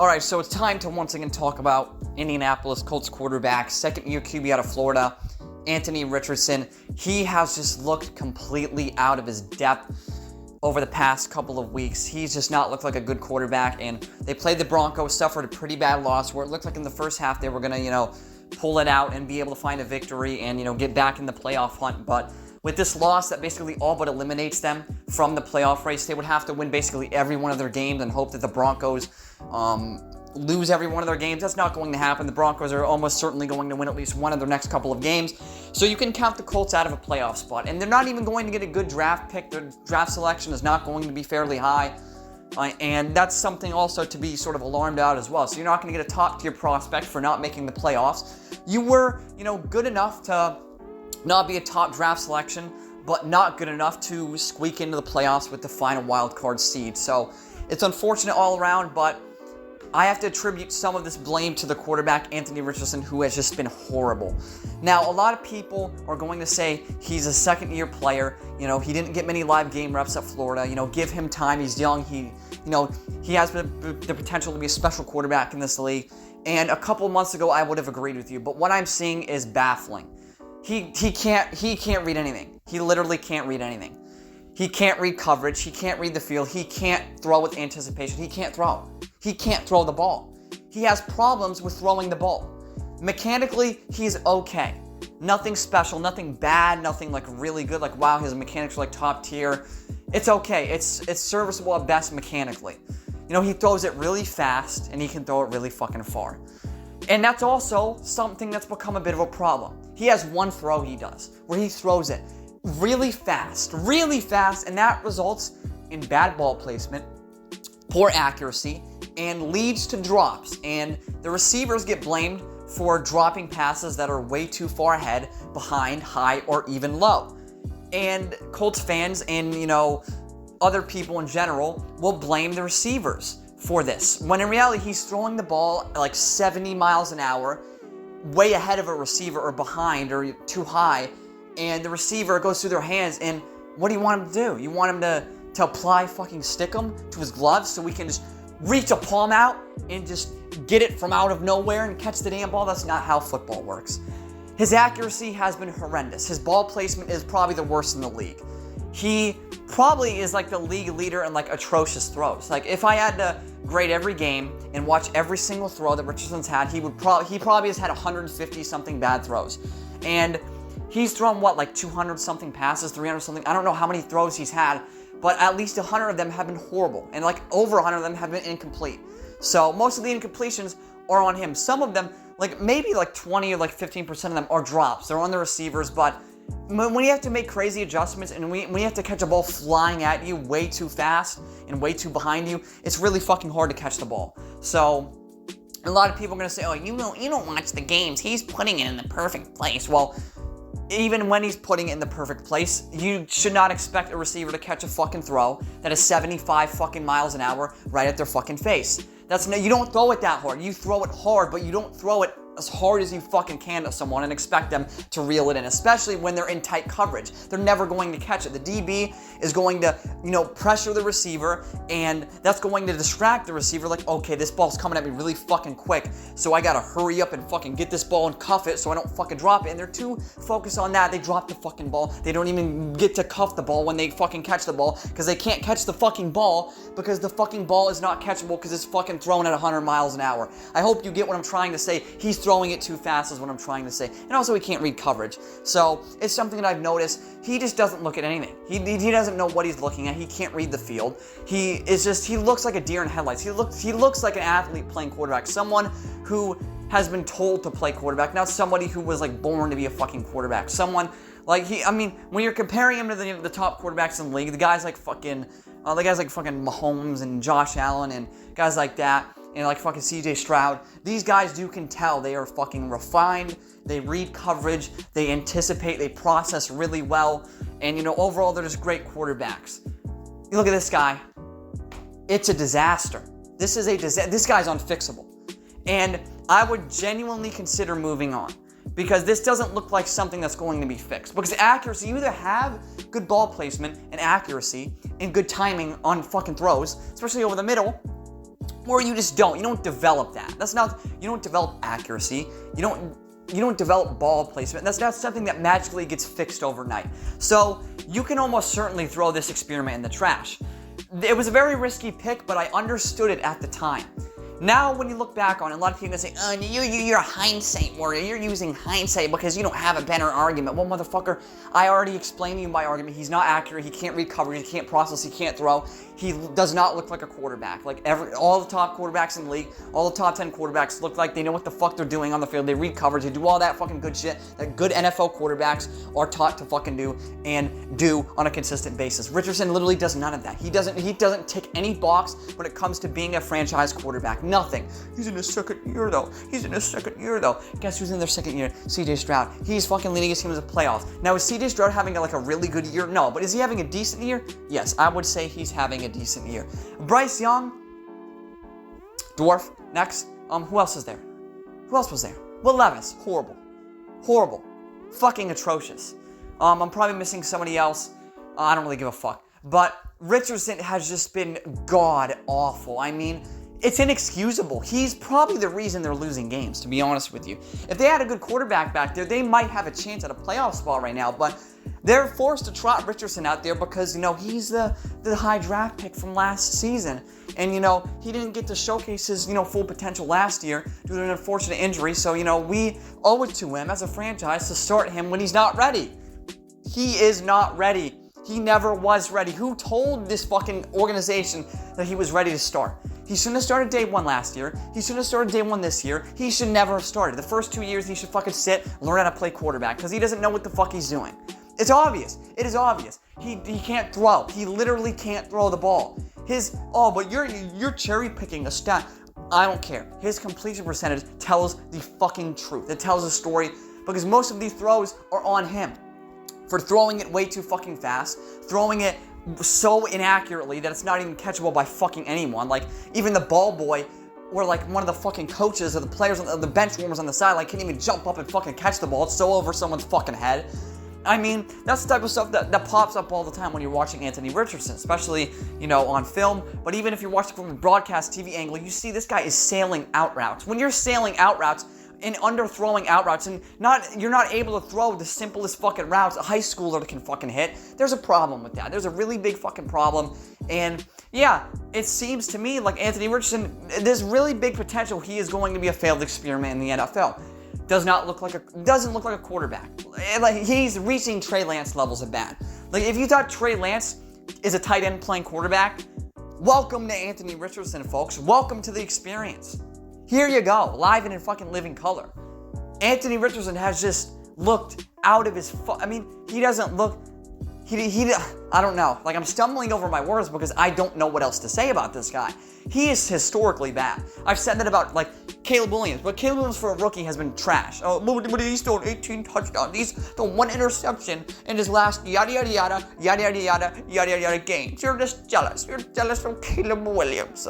All right, so it's time to once again talk about Indianapolis Colts quarterback, second-year QB out of Florida, Anthony Richardson. He has just looked completely out of his depth over the past couple of weeks. He's just not looked like a good quarterback, and they played the Broncos, suffered a pretty bad loss where it looked like in the first half they were going to, pull it out and be able to find a victory and, get back in the playoff hunt. But with this loss that basically all but eliminates them from the playoff race, they would have to win basically every one of their games and hope that the Broncos lose every one of their games. That's not going to happen. The Broncos are almost certainly going to win at least one of their next couple of games. So you can count the Colts out of a playoff spot. And they're not even going to get a good draft pick. Their draft selection is not going to be fairly high. And that's something also to be sort of alarmed out as well. So you're not going to get a top-tier prospect for not making the playoffs. You were, good enough to not be a top draft selection, but not good enough to squeak into the playoffs with the final wild card seed. So it's unfortunate all around, but I have to attribute some of this blame to the quarterback, Anthony Richardson, who has just been horrible. Now, a lot of people are going to say he's a second-year player. He didn't get many live game reps at Florida. Give him time. He's young. He has the potential to be a special quarterback in this league. And a couple months ago, I would have agreed with you. But what I'm seeing is baffling. He can't read anything. He literally can't read anything. He can't read coverage. He can't read the field. He can't throw with anticipation. He can't throw. He can't throw the ball. He has problems with throwing the ball. Mechanically, he's okay. Nothing special, nothing bad, nothing like really good. Like, wow, his mechanics are like top tier. It's okay. It's serviceable at best mechanically. He throws it really fast and he can throw it really fucking far. And that's also something that's become a bit of a problem. He has one throw he does where he throws it really fast, and that results in bad ball placement, poor accuracy, and leads to drops. And the receivers get blamed for dropping passes that are way too far ahead, behind, high, or even low. And Colts fans and, other people in general will blame the receivers for this, when in reality he's throwing the ball at like 70 miles an hour, way ahead of a receiver or behind or too high, and the receiver goes through their hands. And what do you want him to do? You want him to apply fucking stickum to his gloves so we can just reach a palm out and just get it from out of nowhere and catch the damn ball? That's not how football works. His accuracy has been horrendous. His ball placement is probably the worst in the league. He probably is like the league leader in like atrocious throws. Like, if I had to grade every game and watch every single throw that Richardson's had, he probably has had 150 something bad throws. And he's thrown like 200 something passes, 300 something. I don't know how many throws he's had, but at least 100 of them have been horrible, and like over 100 of them have been incomplete. So most of the incompletions are on him. Some of them, like maybe like 20 or like 15% of them are drops. They're on the receivers, but when you have to make crazy adjustments and when you have to catch a ball flying at you way too fast and way too behind you, it's really fucking hard to catch the ball. So a lot of people are going to say, oh, you don't watch the games. He's putting it in the perfect place. Well, even when he's putting it in the perfect place, you should not expect a receiver to catch a fucking throw that is 75 fucking miles an hour right at their fucking face. You don't throw it that hard. You throw it hard, but you don't throw it as hard as you fucking can to someone and expect them to reel it in, especially when they're in tight coverage. They're never going to catch it. The DB is going to, pressure the receiver, and that's going to distract the receiver. Like, okay, this ball's coming at me really fucking quick, so I gotta hurry up and fucking get this ball and cuff it so I don't fucking drop it. And they're too focused on that. They drop the fucking ball. They don't even get to cuff the ball when they fucking catch the ball, because they can't catch the fucking ball because the fucking ball is not catchable because it's fucking thrown at 100 miles an hour. I hope you get what I'm trying to say. He's throwing it too fast is what I'm trying to say. And also, he can't read coverage. So it's something that I've noticed. He just doesn't look at anything. He doesn't know what he's looking at. He can't read the field. He looks like a deer in headlights. He looks like an athlete playing quarterback. Someone who has been told to play quarterback, not somebody who was like born to be a fucking quarterback. Someone like when you're comparing him to the top quarterbacks in the league, the guys like fucking Mahomes and Josh Allen and guys like that, and like fucking CJ Stroud, these guys, you can tell they are fucking refined. They read coverage, they anticipate, they process really well, and overall they're just great quarterbacks. You look at this guy, it's a disaster. This guy's unfixable. And I would genuinely consider moving on, because this doesn't look like something that's going to be fixed. Because accuracy, you either have good ball placement and accuracy and good timing on fucking throws, especially over the middle, Or you just don't. You don't develop that. You don't develop accuracy. You don't develop ball placement. That's not something that magically gets fixed overnight. So you can almost certainly throw this experiment in the trash. It was a very risky pick, but I understood it at the time. Now, when you look back on it, a lot of people say, oh, you're a hindsight warrior. You're using hindsight because you don't have a better argument. Well, motherfucker, I already explained to you my argument. He's not accurate. He can't read coverage. He can't process. He can't throw. He does not look like a quarterback. Like all the top quarterbacks in the league, all the top 10 quarterbacks look like they know what the fuck they're doing on the field. They read coverage. They do all that fucking good shit that good NFL quarterbacks are taught to fucking do and do on a consistent basis. Richardson literally does none of that. He doesn't tick any box when it comes to being a franchise quarterback. Nothing. He's in his second year, though. Guess who's in their second year? CJ Stroud. He's fucking leading his team to the playoffs. Now, is CJ Stroud having a really good year? No. But is he having a decent year? Yes, I would say he's having a decent year. Bryce Young, dwarf. Next. Who else is there? Who else was there? Will Levis. Horrible. Fucking atrocious. I'm probably missing somebody else. I don't really give a fuck. But Richardson has just been god awful. I mean, it's inexcusable. He's probably the reason they're losing games, to be honest with you. If they had a good quarterback back there, they might have a chance at a playoff spot right now, but they're forced to trot Richardson out there because, he's the high draft pick from last season. And, he didn't get to showcase his, full potential last year due to an unfortunate injury. So, we owe it to him as a franchise to start him when he's not ready. He is not ready. He never was ready. Who told this fucking organization that he was ready to start? He shouldn't have started day one last year. He shouldn't have started day one this year. He should never have started. The first 2 years, he should fucking sit, learn how to play quarterback, because he doesn't know what the fuck he's doing. It's obvious. It is obvious. He can't throw. He literally can't throw the ball. But you're cherry picking a stat. I don't care. His completion percentage tells the fucking truth. It tells a story because most of these throws are on him for throwing it way too fucking fast, throwing it so inaccurately that it's not even catchable by fucking anyone. Like, even the ball boy or like one of the fucking coaches or the players, the bench warmers on the sideline can't even jump up and fucking catch the ball. It's so over someone's fucking head. I mean, that's the type of stuff that pops up all the time when you're watching Anthony Richardson, especially, on film. But even if you're watching from a broadcast TV angle, you see this guy is sailing out routes. When you're sailing out routes and underthrowing out routes and you're not able to throw the simplest fucking routes a high schooler can fucking hit, there's a problem with that. There's a really big fucking problem. And yeah, it seems to me like Anthony Richardson, there's really big potential he is going to be a failed experiment in the NFL. Doesn't look like a quarterback. Like, he's reaching Trey Lance levels of bad. Like, if you thought Trey Lance is a tight end playing quarterback, welcome to Anthony Richardson, folks. Welcome to the experience. Here you go, live and in fucking living color. Anthony Richardson has just looked out of his he doesn't look. I don't know. Like, I'm stumbling over my words because I don't know what else to say about this guy. He is historically bad. I've said that about, Caleb Williams, but Caleb Williams for a rookie has been trash. Oh, but he's thrown 18 touchdowns. He's thrown one interception in his last yada games. You're just jealous. You're jealous from Caleb Williams.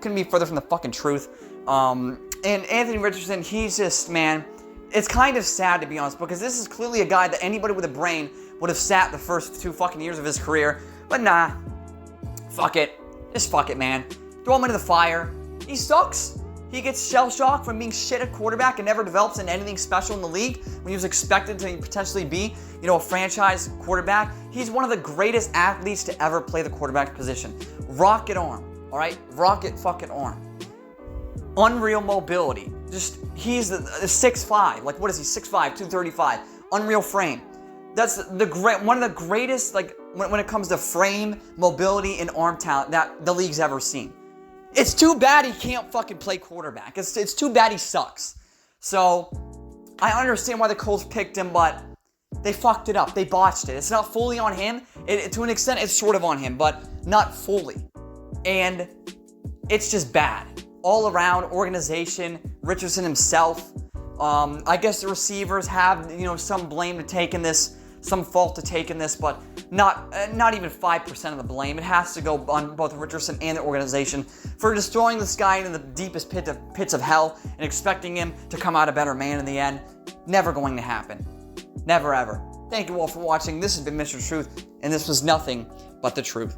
Couldn't be further from the fucking truth. And Anthony Richardson, he's just, man, it's kind of sad, to be honest, because this is clearly a guy that anybody with a brain would have sat the first 2 fucking years of his career. But nah. Fuck it. Just fuck it, man. Throw him into the fire. He sucks. He gets shell-shocked from being shit at quarterback and never develops into anything special in the league when he was expected to potentially be, a franchise quarterback. He's one of the greatest athletes to ever play the quarterback position. Rocket arm, all right? Rocket fucking arm. Unreal mobility. He's the 6'5". Like, what is he? 6'5", 235. Unreal frame. That's one of the greatest, when it comes to frame, mobility, and arm talent that the league's ever seen. It's too bad he can't fucking play quarterback. It's too bad he sucks. So, I understand why the Colts picked him, but they fucked it up. They botched it. It's not fully on him. To an extent, it's sort of on him, but not fully. And it's just bad. All around, organization, Richardson himself. I guess the receivers have, some blame to take in this, some fault to take in this, but not even 5% of the blame. It has to go on both Richardson and the organization for just throwing this guy into the deepest pits of hell and expecting him to come out a better man in the end. Never going to happen. Never ever. Thank you all for watching. This has been Mr. Truth, and this was nothing but the truth.